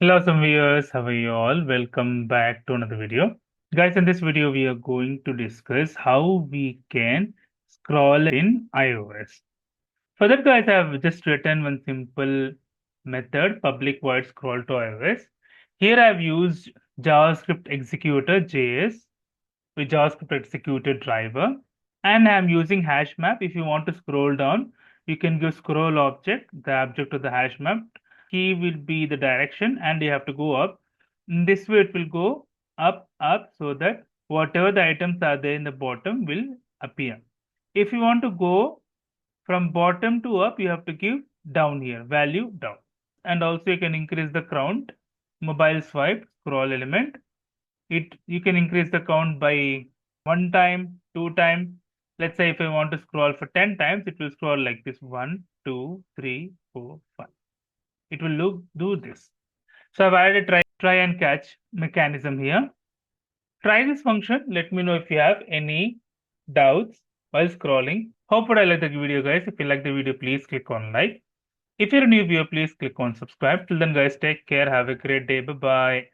Hello, some viewers. How are you all? Welcome back to another video. Guys, in this video, we are going to discuss how we can scroll in iOS. For that, guys, I have just written one simple method, public void scroll to iOS. Here I have used JavaScript executor JS with JavaScript executor driver, and I'm using hash map. If you want to scroll down, you can give scroll object, the object of the hash map. Key will be the direction, and you have to go up. In this way, it will go up, so that whatever the items are there in the bottom will appear. If you want to go from bottom to up, you have to give down here, value down. And also you can increase the count, mobile swipe, scroll element. You can increase the count by 1 time, 2 times. Let's say if I want to scroll for 10 times, it will scroll like this: 1, 2, 3, 4, 5. It will do this. So I've added a try and catch mechanism here. Try this function. Let me know if you have any doubts while scrolling. Hope I like the video, guys. If you like the video, please click on like. If you're a new viewer, please click on subscribe. Till then, guys, take care. Have a great day. Bye bye.